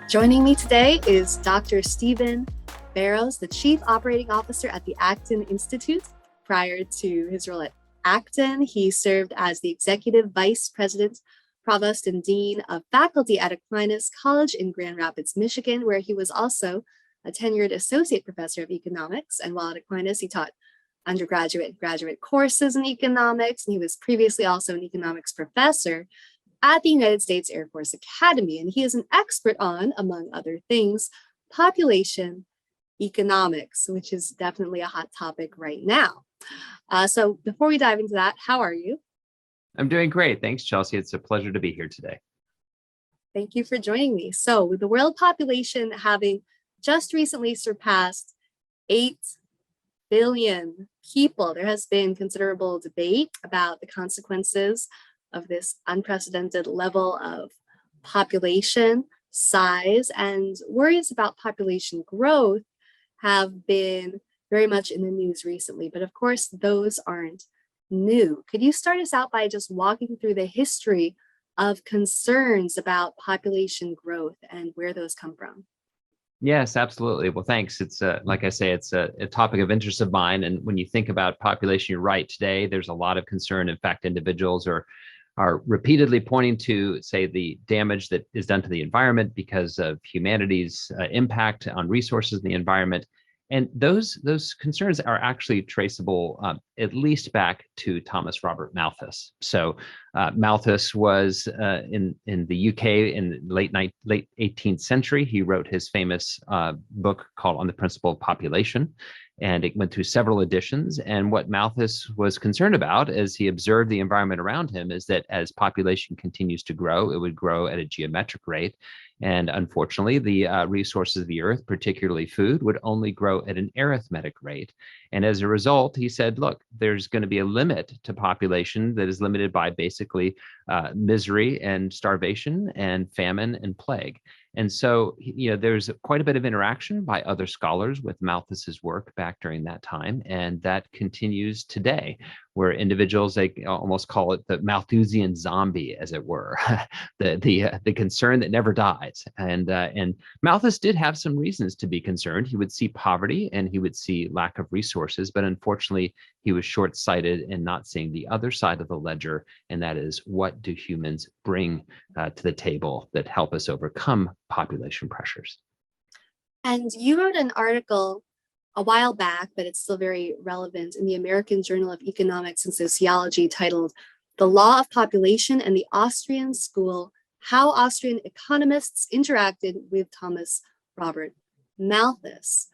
Joining me today is Dr. Stephen Barrows, the Chief Operating Officer at the Acton Institute. Prior to his role at Acton, he served as the Executive Vice President, Provost, and Dean of Faculty at Aquinas College in Grand Rapids, Michigan, where he was also a tenured Associate Professor of Economics. And while at Aquinas, he taught undergraduate and graduate courses in economics, and he was previously also an economics professor at the United States Air Force Academy. And he is an expert on, among other things, population economics, which is definitely a hot topic right now. So before we dive into that, how are you? I'm doing great. Thanks, Chelsea. It's a pleasure to be here today. Thank you for joining me. So with the world population having just recently surpassed 8 billion people, there has been considerable debate about the consequences of this unprecedented level of population size, and worries about population growth have been very much in the news recently. But of course, those aren't new. Could you start us out by just walking through the history of concerns about population growth and where those come from? Yes, absolutely. Well, thanks. It's like I say, it's a topic of interest of mine. And when you think about population, you're right. Today, there's a lot of concern. In fact, individuals are repeatedly pointing to, say, the damage that is done to the environment because of humanity's impact on resources in the environment. And those concerns are actually traceable at least back to Thomas Robert Malthus. So Malthus was in the UK in the late 18th century. He wrote his famous book called On the Principle of Population, and it went through several editions. And what Malthus was concerned about as he observed the environment around him is that as population continues to grow, it would grow at a geometric rate. And unfortunately, the resources of the earth, particularly food, would only grow at an arithmetic rate. And as a result, he said, look, there's going to be a limit to population that is limited by basically misery and starvation and famine and plague. And so, there's quite a bit of interaction by other scholars with Malthus's work back during that time. And that continues today, where individuals, they almost call it the Malthusian zombie, as it were, the concern that never dies. And Malthus did have some reasons to be concerned. He would see poverty and he would see lack of resources, but unfortunately, he was short-sighted in not seeing the other side of the ledger, and that is, what do humans bring to the table that help us overcome population pressures? And you wrote an article a while back, but it's still very relevant, in the American Journal of Economics and Sociology, titled "The Law of Population and the Austrian School: How Austrian Economists Interacted with Thomas Robert Malthus."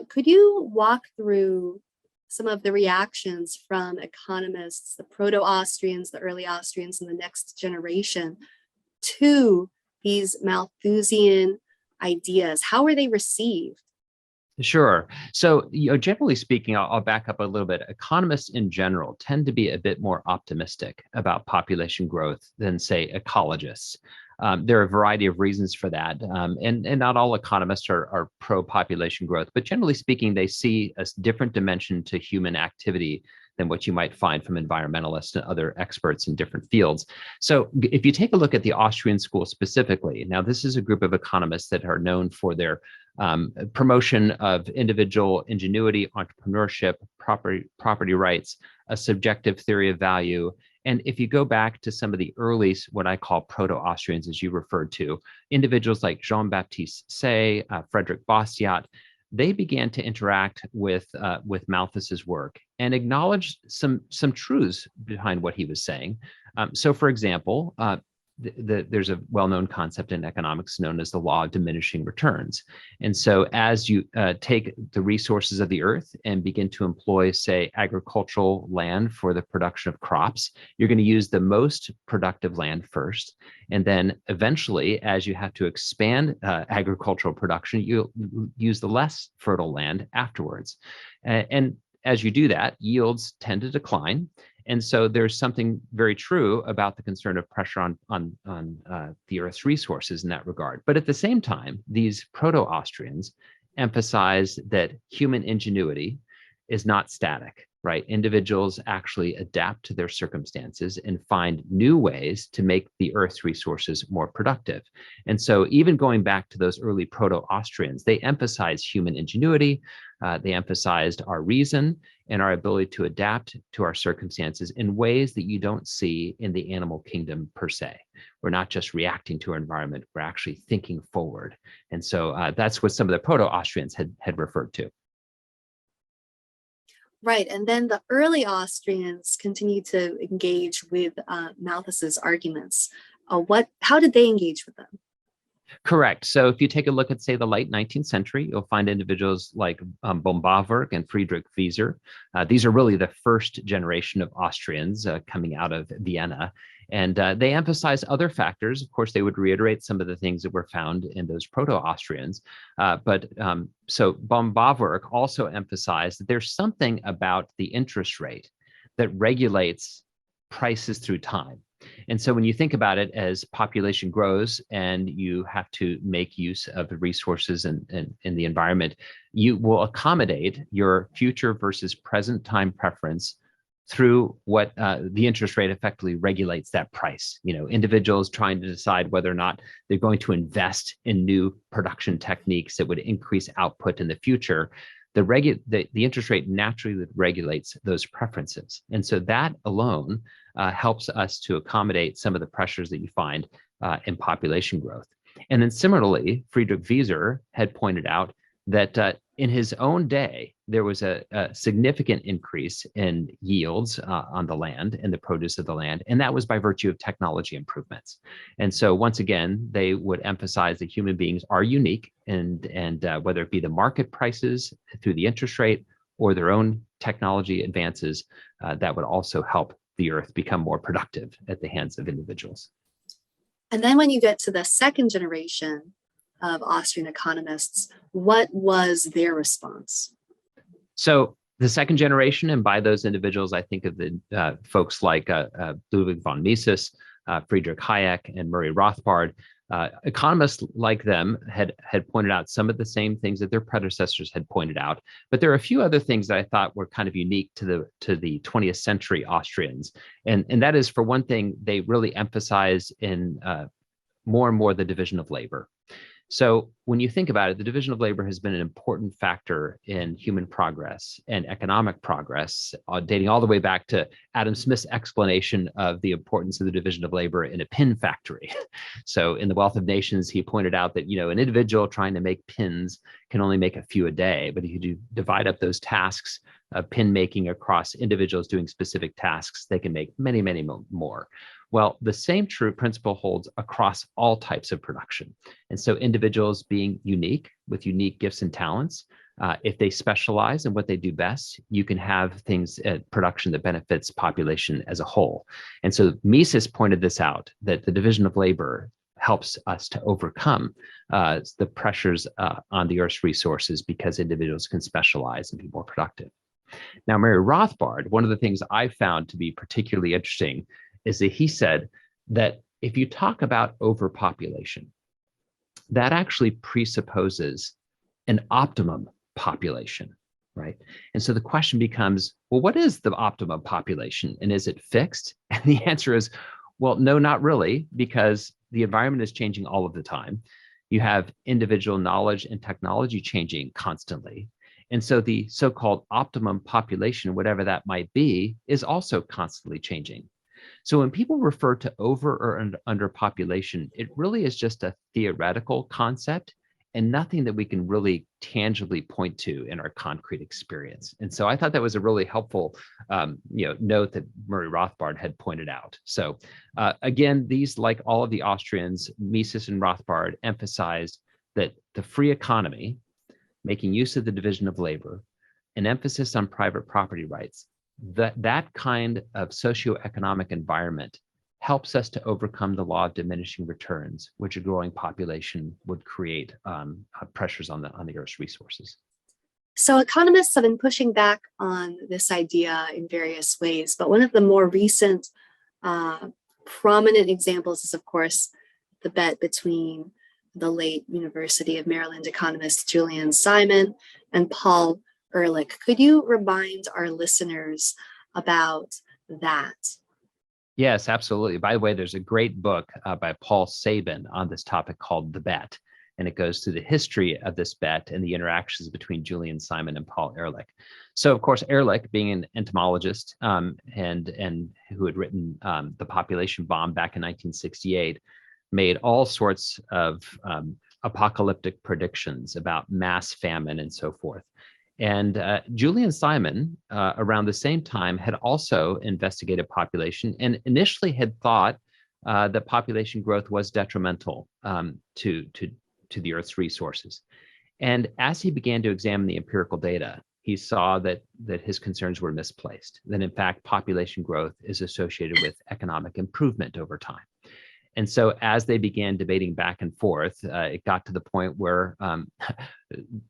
Could you walk through some of the reactions from economists, the proto-Austrians, the early Austrians, and the next generation to these Malthusian ideas? How were they received? Sure. So, generally speaking, I'll back up a little bit. Economists in general tend to be a bit more optimistic about population growth than, say, ecologists. There are a variety of reasons for that. And not all economists are pro-population growth, but generally speaking, they see a different dimension to human activity than what you might find from environmentalists and other experts in different fields. So if you take a look at the Austrian school specifically, now this is a group of economists that are known for their promotion of individual ingenuity, entrepreneurship, property rights, a subjective theory of value. And if you go back to some of the early, what I call proto-Austrians, as you referred to, individuals like Jean-Baptiste Say, Frederick Bastiat, they began to interact with Malthus's work and acknowledge some truths behind what he was saying. So, for example, there's a well-known concept in economics known as the law of diminishing returns. And so as you take the resources of the earth and begin to employ, say, agricultural land for the production of crops, you're going to use the most productive land first. And then eventually, as you have to expand agricultural production, you'll use the less fertile land afterwards. And as you do that, yields tend to decline. And so there's something very true about the concern of pressure on the Earth's resources in that regard. But at the same time, these proto-Austrians emphasize that human ingenuity is not static. right? Individuals actually adapt to their circumstances and find new ways to make the Earth's resources more productive. And so even going back to those early proto-Austrians, they emphasized human ingenuity, they emphasized our reason and our ability to adapt to our circumstances in ways that you don't see in the animal kingdom per se. We're not just reacting to our environment, we're actually thinking forward. And so that's what some of the proto-Austrians had referred to. Right, and then the early Austrians continued to engage with Malthus's arguments. How did they engage with them? Correct. So if you take a look at, say, the late 19th century, you'll find individuals like Bombawerk and Friedrich Wieser. These are really the first generation of Austrians coming out of Vienna. And they emphasize other factors. Of course, they would reiterate some of the things that were found in those proto-Austrians. So Bombawerk also emphasized that there's something about the interest rate that regulates prices through time. And so when you think about it, as population grows and you have to make use of the resources in the environment, you will accommodate your future versus present time preference through what the interest rate effectively regulates that price. You know, individuals trying to decide whether or not they're going to invest in new production techniques that would increase output in the future. The interest rate naturally regulates those preferences. And so that alone helps us to accommodate some of the pressures that you find in population growth. And then similarly, Friedrich Wieser had pointed out that in his own day, there was a significant increase in yields on the land and the produce of the land, and that was by virtue of technology improvements. And so once again, they would emphasize that human beings are unique, and whether it be the market prices through the interest rate or their own technology advances, that would also help the Earth become more productive at the hands of individuals. And then when you get to the second generation of Austrian economists, what was their response? So the second generation, and by those individuals, I think of the folks like Ludwig von Mises, Friedrich Hayek, and Murray Rothbard. Economists like them had pointed out some of the same things that their predecessors had pointed out, but there are a few other things that I thought were kind of unique to the 20th century Austrians, and that is, for one thing, they really emphasize in more and more the division of labor. So when you think about it, the division of labor has been an important factor in human progress and economic progress, dating all the way back to Adam Smith's explanation of the importance of the division of labor in a pin factory. So in The Wealth of Nations, he pointed out that, you know, an individual trying to make pins can only make a few a day, but if you divide up those tasks of pin making across individuals doing specific tasks, they can make many, many more. Well, the same true principle holds across all types of production. And so individuals being unique with unique gifts and talents, if they specialize in what they do best, you can have things at production that benefits population as a whole. And so Mises pointed this out, that the division of labor helps us to overcome the pressures on the Earth's resources because individuals can specialize and be more productive. Now, Murray Rothbard, one of the things I found to be particularly interesting is that he said that if you talk about overpopulation, that actually presupposes an optimum population, right? And so the question becomes, well, what is the optimum population, and is it fixed? And the answer is, well, no, not really, because the environment is changing all of the time. You have individual knowledge and technology changing constantly. And so the so-called optimum population, whatever that might be, is also constantly changing. So when people refer to over or under population, it really is just a theoretical concept and nothing that we can really tangibly point to in our concrete experience. And so I thought that was a really helpful note that Murray Rothbard had pointed out. So again, these, like all of the Austrians, Mises and Rothbard, emphasized that the free economy, making use of the division of labor, an emphasis on private property rights, that kind of socioeconomic environment helps us to overcome the law of diminishing returns, which a growing population would create pressures on the Earth's resources. So economists have been pushing back on this idea in various ways, but one of the more recent prominent examples is, of course, the bet between the late University of Maryland economist Julian Simon and Paul Simon-Ehrlich. Could you remind our listeners about that? Yes, absolutely. By the way, there's a great book by Paul Sabin on this topic called The Bet, and it goes through the history of this bet and the interactions between Julian Simon and Paul Ehrlich. So, of course, Ehrlich, being an entomologist and who had written The Population Bomb back in 1968, made all sorts of apocalyptic predictions about mass famine and so forth. And Julian Simon, around the same time, had also investigated population and initially had thought that population growth was detrimental to the Earth's resources. And as he began to examine the empirical data, he saw that his concerns were misplaced, that in fact, population growth is associated with economic improvement over time. And so as they began debating back and forth, it got to the point where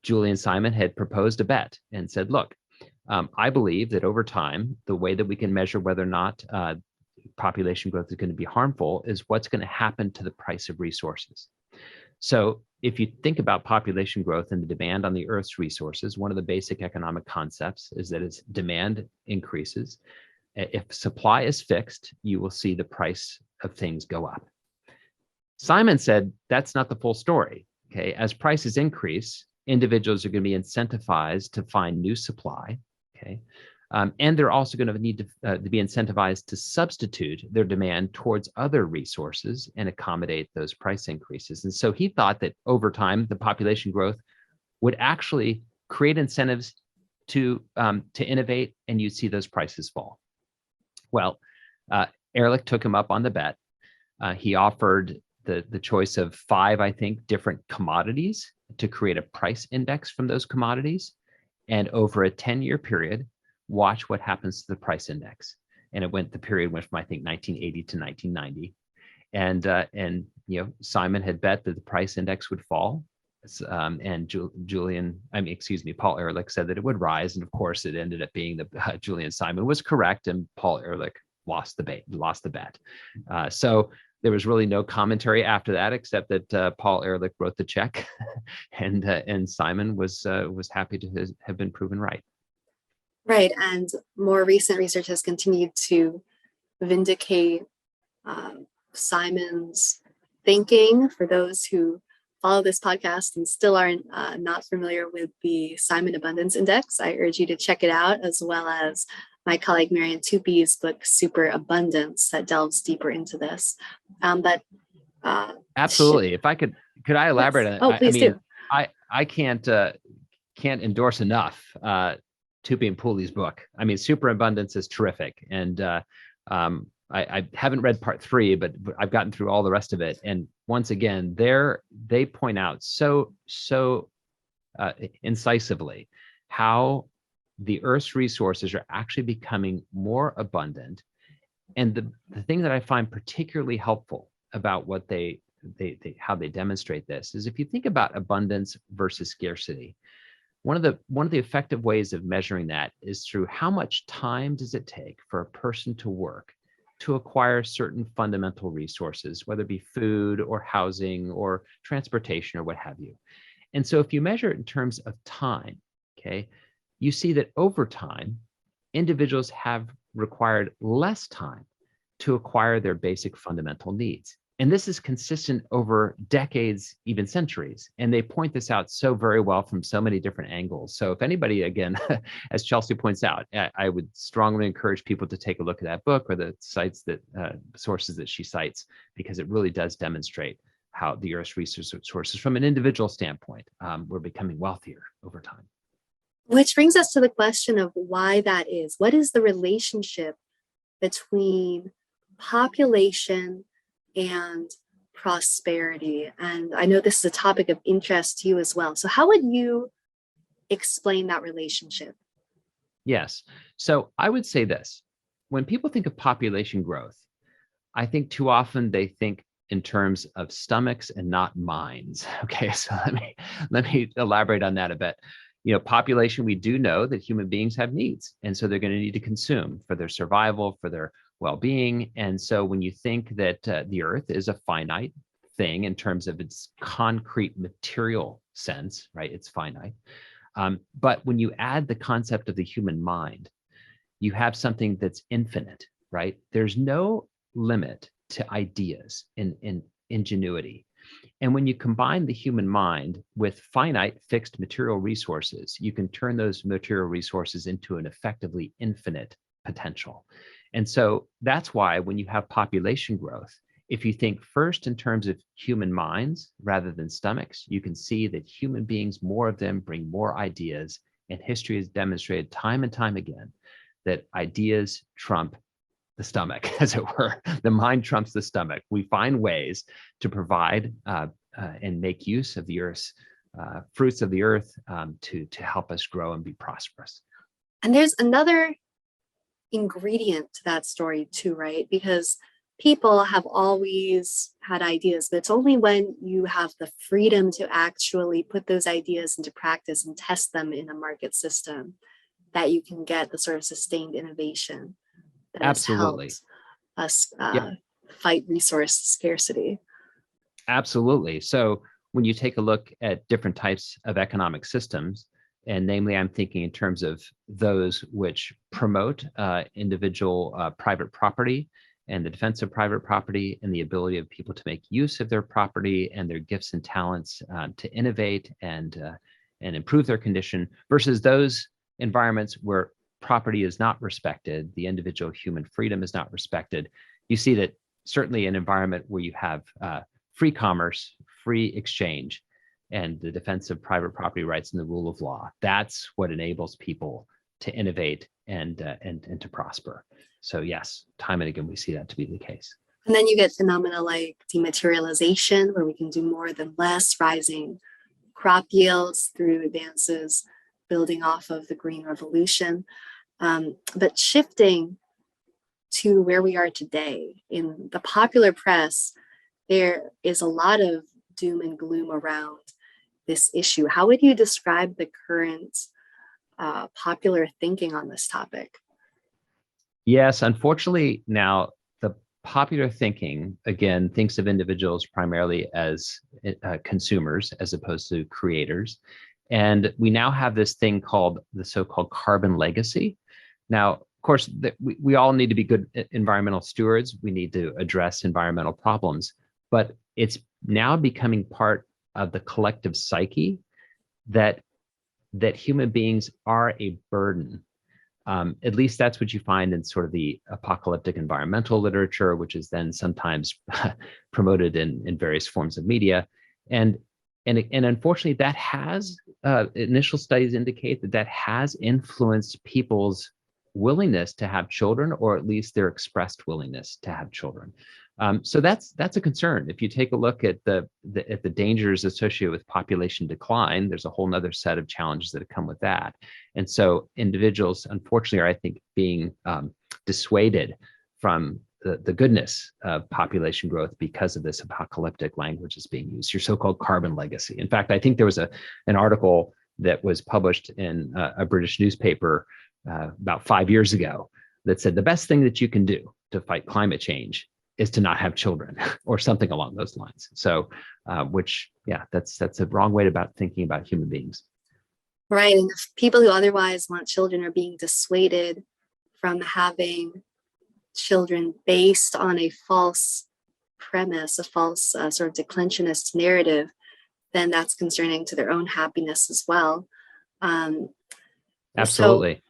Julian Simon had proposed a bet and said, look, I believe that over time, the way that we can measure whether or not population growth is going to be harmful is what's going to happen to the price of resources. So if you think about population growth and the demand on the Earth's resources, one of the basic economic concepts is that as demand increases, if supply is fixed, you will see the price of things go up. Simon said that's not the full story. Okay, as prices increase, individuals are going to be incentivized to find new supply. Okay, and they're also going to need to be incentivized to substitute their demand towards other resources and accommodate those price increases. And so he thought that over time, the population growth would actually create incentives to innovate, and you'd see those prices fall. Well, Ehrlich took him up on the bet. He offered the choice of 5, I think, different commodities to create a price index from those commodities. And over a 10-year period, watch what happens to the price index. And the period went from, I think, 1980 to 1990. And Simon had bet that the price index would fall. And Paul Ehrlich said that it would rise. And of course, it ended up being that Julian Simon was correct and Paul Ehrlich lost the bet. So there was really no commentary after that, except that Paul Ehrlich wrote the check, and Simon was happy to have been proven right. Right, and more recent research has continued to vindicate Simon's thinking. For those who follow this podcast and still aren't not familiar with the Simon Abundance Index, I urge you to check it out, as well as my colleague Marian Tupi's book, Super Abundance, that delves deeper into this. Absolutely. If I could I elaborate on it? Oh, please do. I can't endorse enough Tupi and Pooley's book. I mean, Super Abundance is terrific. And I haven't read part 3, but I've gotten through all the rest of it. And once again, they point out so incisively how the Earth's resources are actually becoming more abundant. And the thing that I find particularly helpful about what how they demonstrate this is if you think about abundance versus scarcity, one of the effective ways of measuring that is through how much time does it take for a person to work to acquire certain fundamental resources, whether it be food or housing or transportation or what have you. And so if you measure it in terms of time, okay, you see that over time, individuals have required less time to acquire their basic fundamental needs. And this is consistent over decades, even centuries. And they point this out so very well from so many different angles. So if anybody, again, as Chelsea points out, I would strongly encourage people to take a look at that book or the sources that she cites, because it really does demonstrate how the Earth's resources from an individual standpoint, we're becoming wealthier over time. Which brings us to the question of why that is. What is the relationship between population and prosperity? And I know this is a topic of interest to you as well. So how would you explain that relationship? Yes. So I would say this. When people think of population growth, I think too often they think in terms of stomachs and not minds. Okay, so let me elaborate on that a bit. Population, we do know that human beings have needs, and so they're going to need to consume for their survival, for their well-being. And so when you think that the Earth is a finite thing in terms of its concrete material sense, right? It's finite. But when you add the concept of the human mind, you have something that's infinite, right? There's no limit to ideas in ingenuity. And when you combine the human mind with finite fixed material resources, you can turn those material resources into an effectively infinite potential. And so that's why when you have population growth, if you think first in terms of human minds rather than stomachs, you can see that human beings, more of them, bring more ideas. And history has demonstrated time and time again that ideas trump the stomach, as it were. The mind trumps the stomach. We find ways to provide and make use of the earth's fruits of the earth to help us grow and be prosperous. And there's another ingredient to that story too, right? Because people have always had ideas, but it's only when you have the freedom to actually put those ideas into practice and test them in a market system that you can get the sort of sustained innovation that Absolutely. has helped us fight resource scarcity. Absolutely. So when you take a look at different types of economic systems, and namely, I'm thinking in terms of those which promote individual private property and the defense of private property and the ability of people to make use of their property and their gifts and talents to innovate and improve their condition, versus those environments where property is not respected, the individual human freedom is not respected. You see that certainly an environment where you have free commerce, free exchange, and the defense of private property rights and the rule of law, that's what enables people to innovate and to prosper. So yes, time and again, we see that to be the case. And then you get phenomena like dematerialization, where we can do more than less, rising crop yields through advances building off of the Green Revolution. But shifting to where we are today, in the popular press, there is a lot of doom and gloom around this issue. How would you describe the current popular thinking on this topic? Yes, unfortunately, now the popular thinking, again, thinks of individuals primarily as consumers as opposed to creators. And we now have this thing called the so-called carbon legacy. Now, of course, we all need to be good environmental stewards. We need to address environmental problems, but it's now becoming part of the collective psyche that human beings are a burden. At least that's what you find in sort of the apocalyptic environmental literature, which is then sometimes promoted in various forms of media. And unfortunately, that has initial studies indicate that has influenced people's willingness to have children, or at least their expressed willingness to have children. So that's a concern. If you take a look at the dangers associated with population decline, there's a whole nother set of challenges that come with that. And so individuals, unfortunately, are, I think, being dissuaded from the goodness of population growth because of this apocalyptic language that's being used, your so-called carbon legacy. In fact, I think there was an article that was published in a British newspaper about 5 years ago that said the best thing that you can do to fight climate change is to not have children, or something along those lines. So, that's a wrong way about thinking about human beings. Right, and if people who otherwise want children are being dissuaded from having children based on a false premise, a false sort of declensionist narrative, then that's concerning to their own happiness as well. Absolutely. So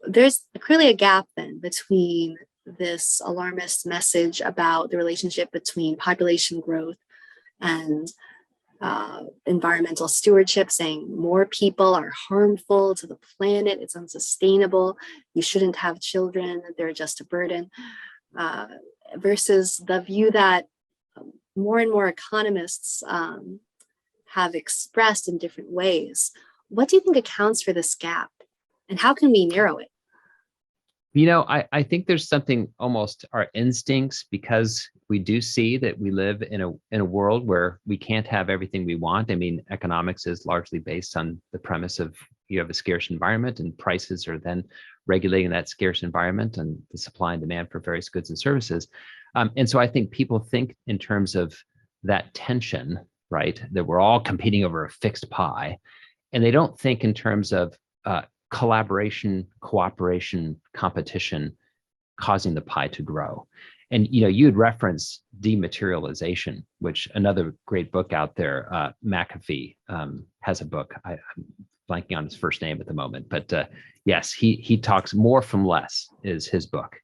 there's clearly a gap then between this alarmist message about the relationship between population growth and environmental stewardship, saying more people are harmful to the planet, it's unsustainable, you shouldn't have children, they're just a burden, versus the view that more and more economists have expressed in different ways. What do you think accounts for this gap, and how can we narrow it? You know, I think there's something, almost our instincts, because we do see that we live in a world where we can't have everything we want. I mean, economics is largely based on the premise of you have a scarce environment, and prices are then regulating that scarce environment and the supply and demand for various goods and services. And so I think people think in terms of that tension, right? That we're all competing over a fixed pie. and they don't think in terms of collaboration, cooperation, competition, causing the pie to grow. And you'd reference dematerialization, which another great book out there, McAfee has a book. I'm blanking on his first name at the moment, but yes, he talks more from less is his book.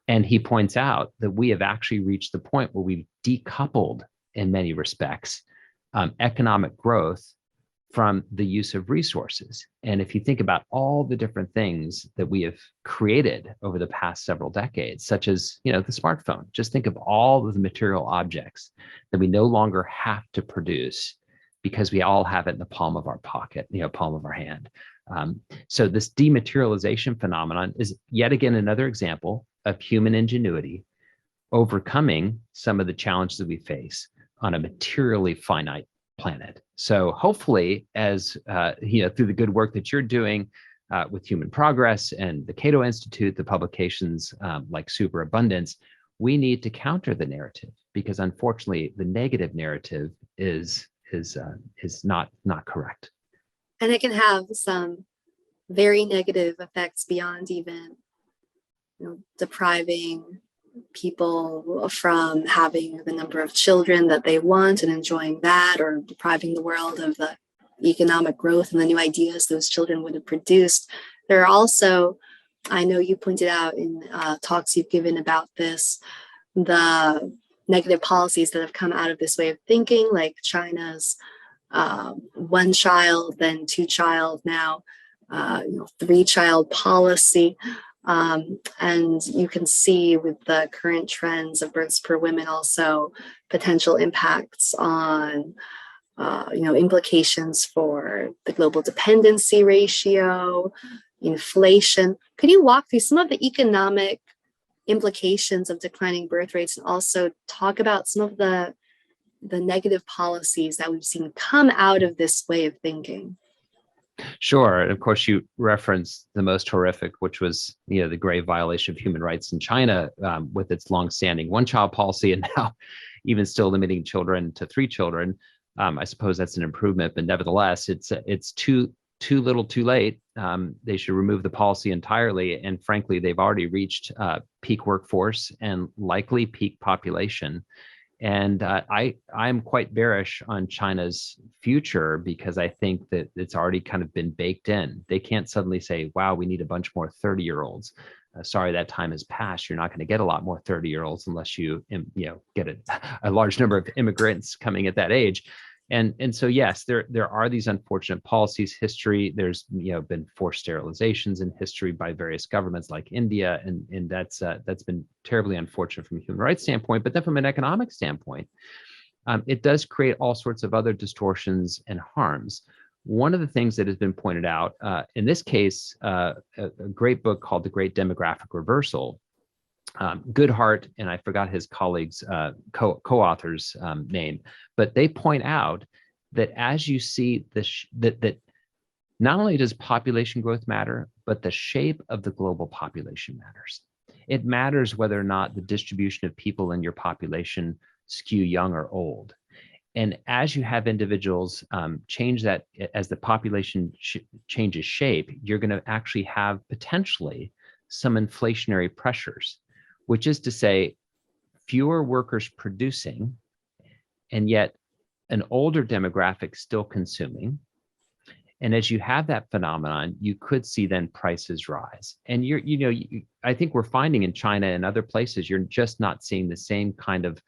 And he points out that we have actually reached the point where we've decoupled, in many respects, economic growth from the use of resources. And if you think about all the different things that we have created over the past several decades, such as the smartphone, just think of all of the material objects that we no longer have to produce because we all have it in the palm of our pocket, palm of our hand. So this dematerialization phenomenon is yet again another example of human ingenuity overcoming some of the challenges that we face on a materially finite planet. So hopefully, as through the good work that you're doing with Human Progress and the Cato Institute, the publications like Superabundance, we need to counter the narrative, because unfortunately, the negative narrative is not correct. And it can have some very negative effects beyond even depriving people from having the number of children that they want and enjoying that, or depriving the world of the economic growth and the new ideas those children would have produced. There are also, I know you pointed out in talks you've given about this, the negative policies that have come out of this way of thinking, like China's one child, then two child, now 3-child policy. And you can see with the current trends of births per woman also potential impacts on, implications for the global dependency ratio, inflation. Could you walk through some of the economic implications of declining birth rates and also talk about some of the negative policies that we've seen come out of this way of thinking? Sure. And of course, you referenced the most horrific, which was the grave violation of human rights in China with its longstanding one-child policy, and now even still limiting children to 3 children. I suppose that's an improvement, but nevertheless, it's too little, too late. They should remove the policy entirely. And frankly, they've already reached peak workforce and likely peak population. And I'm quite bearish on China's future, because I think that it's already kind of been baked in. They can't suddenly say, wow, we need a bunch more 30-year-olds. Sorry, that time has passed. You're not going to get a lot more 30-year-olds unless you get a large number of immigrants coming at that age. And so, yes, there are these unfortunate policies. History, there's been forced sterilizations in history by various governments like India, and that's been terribly unfortunate from a human rights standpoint. But then from an economic standpoint, it does create all sorts of other distortions and harms. One of the things that has been pointed out, in this case, a great book called The Great Demographic Reversal, Goodhart, and I forgot his colleagues' co-author's name, but they point out that as you see that not only does population growth matter, but the shape of the global population matters. It matters whether or not the distribution of people in your population skew young or old. And as you have individuals change that, as the population changes shape, you're going to actually have potentially some inflationary pressures, which is to say fewer workers producing, and yet an older demographic still consuming. And as you have that phenomenon, you could see then prices rise. And I think we're finding in China and other places, you're just not seeing the same kind of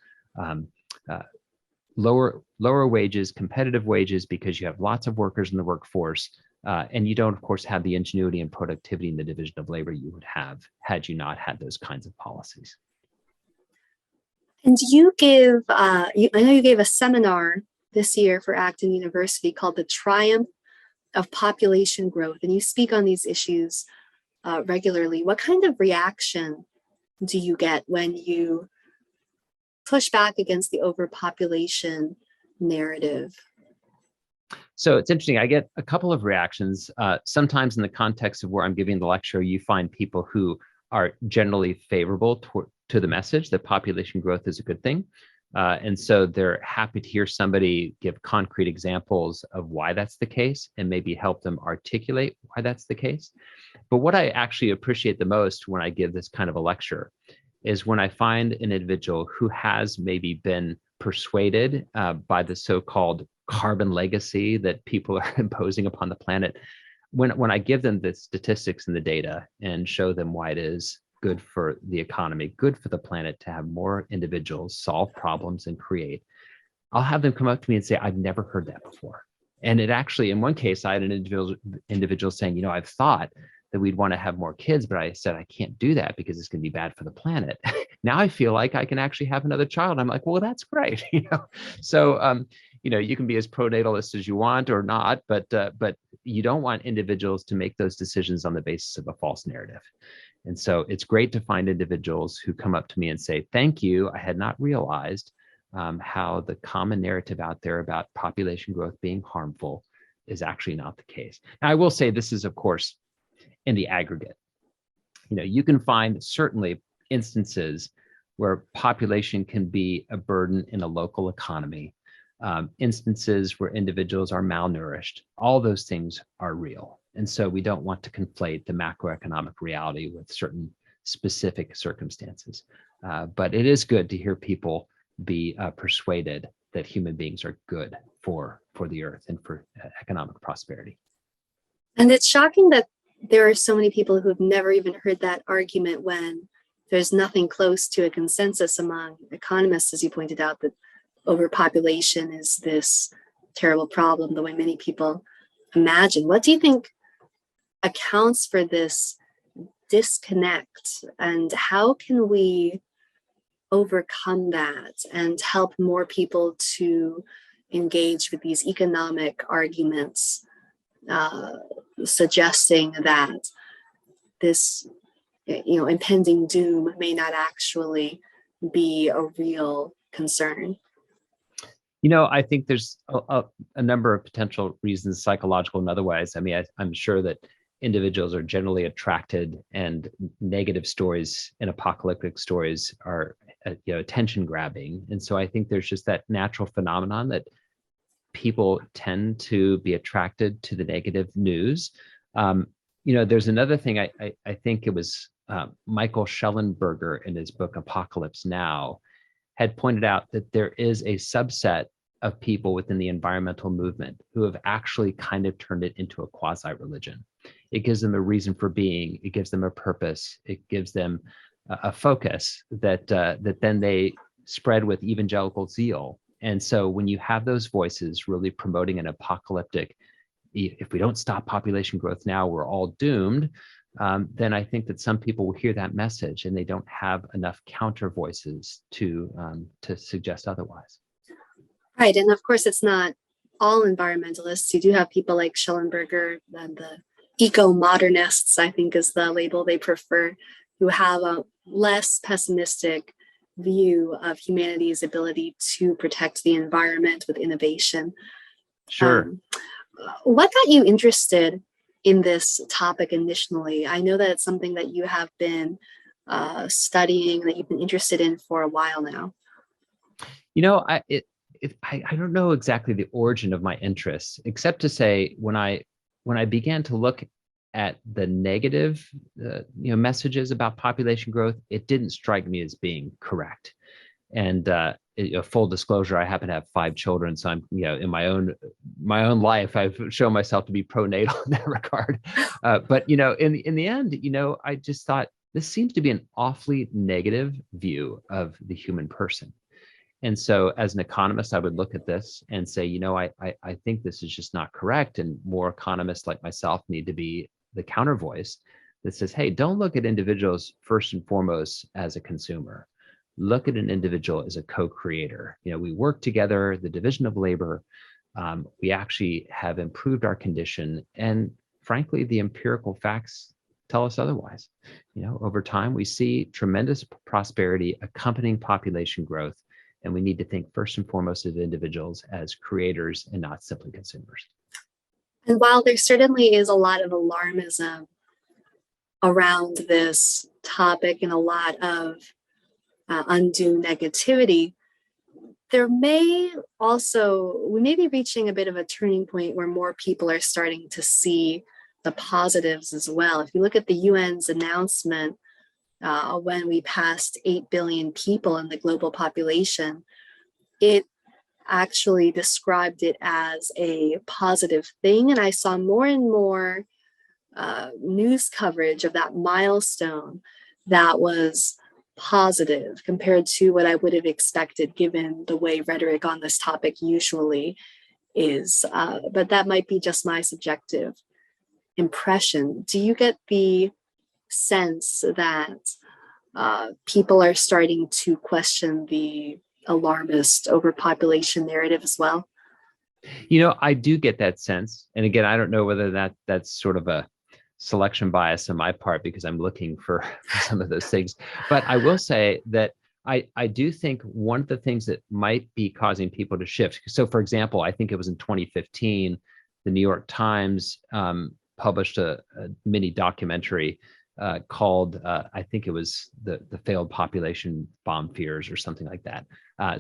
lower wages, competitive wages, because you have lots of workers in the workforce. And you don't, of course, have the ingenuity and productivity in the division of labor you would have had you not had those kinds of policies. And you give, I know you gave a seminar this year for Acton University called The Triumph of Population Growth, and you speak on these issues regularly. What kind of reaction do you get when you push back against the overpopulation narrative? So it's interesting. I get a couple of reactions. Sometimes in the context of where I'm giving the lecture, you find people who are generally favorable to the message that population growth is a good thing. And so they're happy to hear somebody give concrete examples of why that's the case and maybe help them articulate why that's the case. But what I actually appreciate the most when I give this kind of a lecture is when I find an individual who has maybe been persuaded by the so-called carbon legacy that people are imposing upon the planet. When I give them the statistics and the data and show them why it is good for the economy, good for the planet to have more individuals solve problems and create, I'll have them come up to me and say, I've never heard that before. And it actually, in one case, I had an individual saying, I've thought that we'd want to have more kids, but I said, I can't do that because it's going to be bad for the planet. Now I feel like I can actually have another child. I'm like, well, that's great. So, you can be as pro-natalist as you want or not, but you don't want individuals to make those decisions on the basis of a false narrative. And so it's great to find individuals who come up to me and say, thank you. I had not realized how the common narrative out there about population growth being harmful is actually not the case. Now, I will say this is, of course, in the aggregate. You can find certainly instances where population can be a burden in a local economy, instances where individuals are malnourished. All those things are real. And so we don't want to conflate the macroeconomic reality with certain specific circumstances. But it is good to hear people be persuaded that human beings are good for the earth and for economic prosperity. And it's shocking that there are so many people who have never even heard that argument when there's nothing close to a consensus among economists, as you pointed out, that overpopulation is this terrible problem the way many people imagine. What do you think accounts for this disconnect, and how can we overcome that and help more people to engage with these economic arguments, suggesting that this impending doom may not actually be a real concern? I think there's a number of potential reasons, psychological and otherwise. I mean, I'm sure that individuals are generally attracted, and negative stories and apocalyptic stories are attention grabbing. And so I think there's just that natural phenomenon that people tend to be attracted to the negative news. There's another thing. I think it was Michael Schellenberger in his book Apocalypse Now had pointed out that there is a subset of people within the environmental movement who have actually kind of turned it into a quasi-religion. It gives them a reason for being. It gives them a purpose. It gives them a focus that then they spread with evangelical zeal. And so when you have those voices really promoting an apocalyptic, if we don't stop population growth now, we're all doomed, then I think that some people will hear that message and they don't have enough counter voices to suggest otherwise. Right. And of course, it's not all environmentalists. You do have people like Schellenberger and the eco-modernists, I think is the label they prefer, who have a less pessimistic view of humanity's ability to protect the environment with innovation. Sure. What got you interested in this topic initially? I know that it's something that you have been studying, that you've been interested in for a while now. I don't know exactly the origin of my interest, except to say when I began to look at the negative messages about population growth, it didn't strike me as being correct. And full disclosure, I happen to have 5 children, so I'm in my own life, I've shown myself to be pro-natal in that regard. But in the end, I just thought this seems to be an awfully negative view of the human person. And so as an economist, I would look at this and say, I think this is just not correct. And more economists like myself need to be the counter voice that says, hey, don't look at individuals first and foremost as a consumer. Look at an individual as a co-creator. We work together, the division of labor. We actually have improved our condition. And frankly, the empirical facts tell us otherwise. Over time, we see tremendous prosperity accompanying population growth. And we need to think first and foremost of individuals as creators and not simply consumers. And while there certainly is a lot of alarmism around this topic and a lot of undue negativity, we may be reaching a bit of a turning point where more people are starting to see the positives as well. If you look at the UN's announcement when we passed 8 billion people in the global population, it actually described it as a positive thing. And I saw more and more news coverage of that milestone that was positive compared to what I would have expected given the way rhetoric on this topic usually is. But that might be just my subjective impression. Do you get the sense that people are starting to question the alarmist overpopulation narrative as well? I do get that sense. And again, I don't know whether that's sort of a selection bias on my part because I'm looking for some of those things. But I will say that I do think one of the things that might be causing people to shift. So for example, I think it was in 2015, the New York Times published a mini documentary called, I think it was the failed population bomb fears or something like that.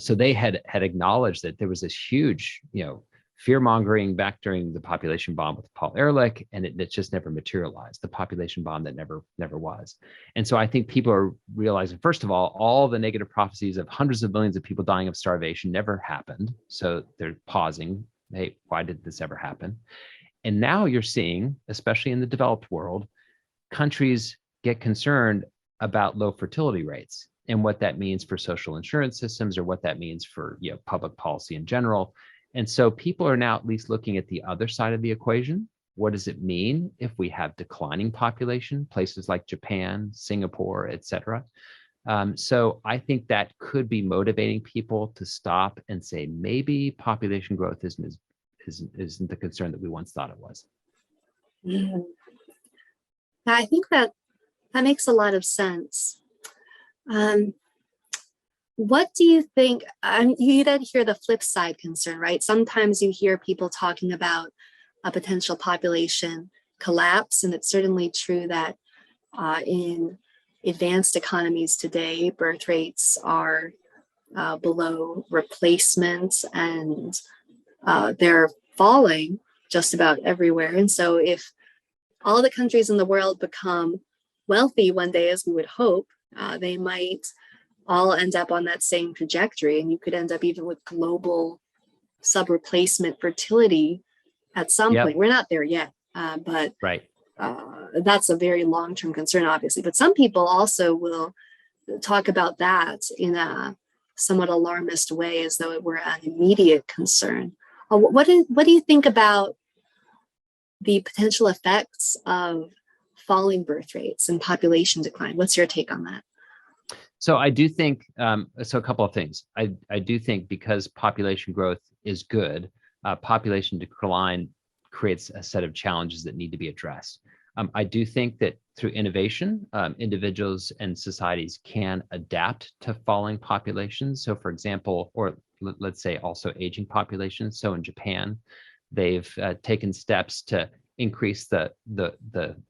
So they had acknowledged that there was this huge, fear mongering back during the population bomb with Paul Ehrlich, and it just never materialized. The population bomb that never was. And so I think people are realizing, first of all the negative prophecies of hundreds of millions of people dying of starvation never happened. So they're pausing. Hey, why did this ever happen? And now you're seeing, especially in the developed world, countries get concerned about low fertility rates and what that means for social insurance systems or what that means for public policy in general. And so people are now at least looking at the other side of the equation. What does it mean if we have declining population, places like Japan, Singapore, et cetera? So I think that could be motivating people to stop and say, maybe population growth isn't the concern that we once thought it was. Mm. I think that makes a lot of sense. What do you think? You then hear the flip side concern, right? Sometimes you hear people talking about a potential population collapse, and it's certainly true that in advanced economies today, birth rates are below replacement, and they're falling just about everywhere. And so if all the countries in the world become wealthy one day, as we would hope, they might all end up on that same trajectory. And you could end up even with global sub-replacement fertility at some point. We're not there yet, but right. That's a very long-term concern, obviously. But some people also will talk about that in a somewhat alarmist way, as though it were an immediate concern. What do you think about the potential effects of falling birth rates and population decline? What's your take on that? So I do think, so a couple of things. I do think because population growth is good, population decline creates a set of challenges that need to be addressed. I do think that through innovation, individuals and societies can adapt to falling populations. So for example, or let's say also aging populations. So in Japan, they've taken steps to increase the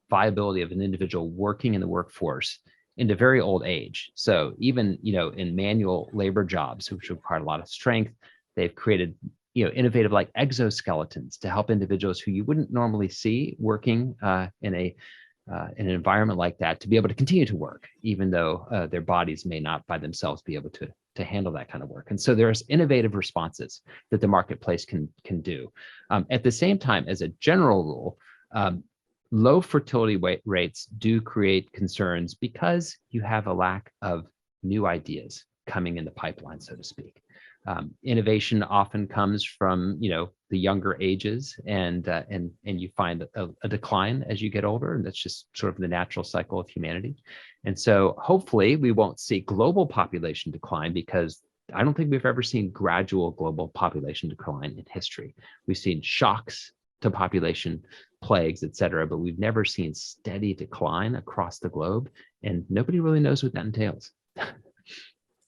viability of an individual working in the workforce into very old age. So even in manual labor jobs, which require a lot of strength, they've created innovative like exoskeletons to help individuals who you wouldn't normally see working in an environment like that to be able to continue to work, even though their bodies may not by themselves be able to handle that kind of work. And so there's innovative responses that the marketplace can do. At the same time, as a general rule, low fertility rates do create concerns because you have a lack of new ideas coming in the pipeline, so to speak. Innovation often comes from the younger ages, and you find a decline as you get older, and that's just sort of the natural cycle of humanity. And so hopefully we won't see global population decline, because I don't think we've ever seen gradual global population decline in history. We've seen shocks to population, plagues, et cetera, but we've never seen steady decline across the globe, and nobody really knows what that entails.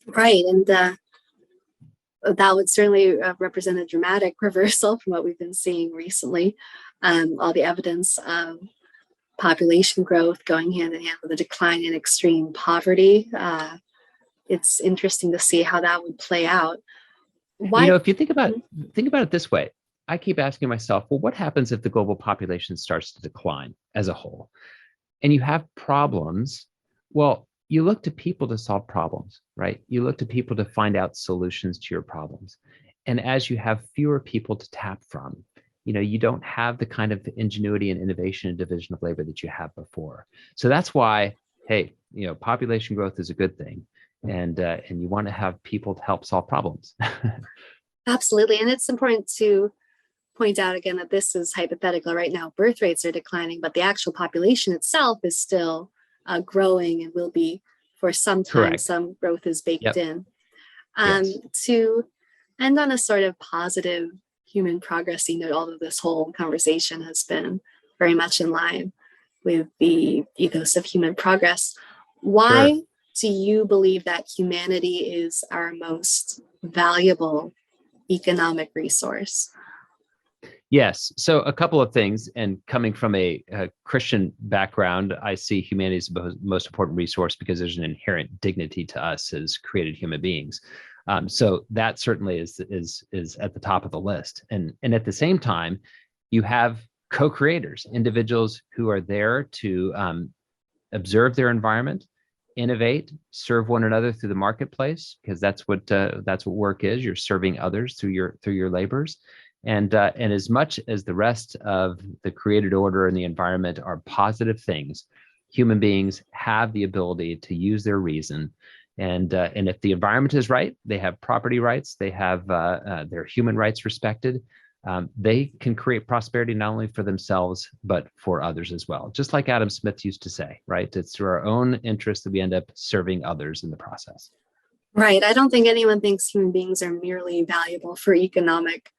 Right, and that would certainly represent a dramatic reversal from what we've been seeing recently. All the evidence of population growth going hand in hand with a decline in extreme poverty. It's interesting to see how that would play out. Why? If you think about it this way, I keep asking myself, well, what happens if the global population starts to decline as a whole? And you have problems. Well, you look to people to solve problems, right? You look to people to find out solutions to your problems. And as you have fewer people to tap from, you don't have the kind of ingenuity and innovation and division of labor that you had before. So that's why, hey, population growth is a good thing, and you want to have people to help solve problems. Absolutely. And it's important to point out again that this is hypothetical right now. Birth rates are declining, but the actual population itself is still growing and will be for some time. Correct. Some growth is baked in. Yes. To end on a sort of positive human progressy note, although this whole conversation has been very much in line with the ethos of human progress, why Sure. do you believe that humanity is our most valuable economic resource? Yes. So a couple of things, and coming from a Christian background, I see humanity as the most important resource because there's an inherent dignity to us as created human beings. So that certainly is at the top of the list. And at the same time, you have co-creators, individuals who are there to observe their environment, innovate, serve one another through the marketplace, because that's what work is. You're serving others through your labors. And as much as the rest of the created order and the environment are positive things, human beings have the ability to use their reason. And if the environment is right, they have property rights, they have their human rights respected. They can create prosperity not only for themselves, but for others as well. Just like Adam Smith used to say, right? It's through our own interest that we end up serving others in the process. Right. I don't think anyone thinks human beings are merely valuable for economic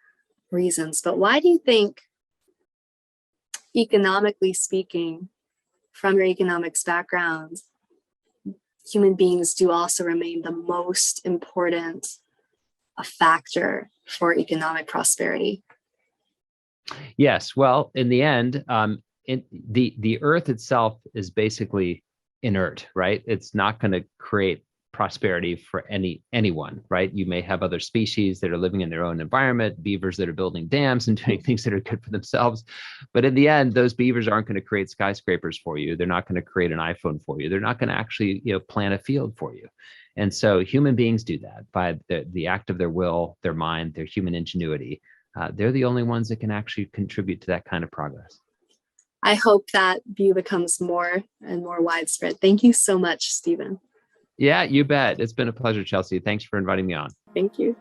reasons, but why do you think, economically speaking, from your economics background, human beings do also remain the most important factor for economic prosperity? Yes. Well, in the end, the Earth itself is basically inert, right? It's not going to create prosperity for anyone, right? You may have other species that are living in their own environment, beavers that are building dams and doing things that are good for themselves. But in the end, those beavers aren't going to create skyscrapers for you. They're not going to create an iPhone for you. They're not going to actually, plant a field for you. And so human beings do that by the act of their will, their mind, their human ingenuity. They're the only ones that can actually contribute to that kind of progress. I hope that view becomes more and more widespread. Thank you so much, Stephen. Yeah, you bet. It's been a pleasure, Chelsea. Thanks for inviting me on. Thank you.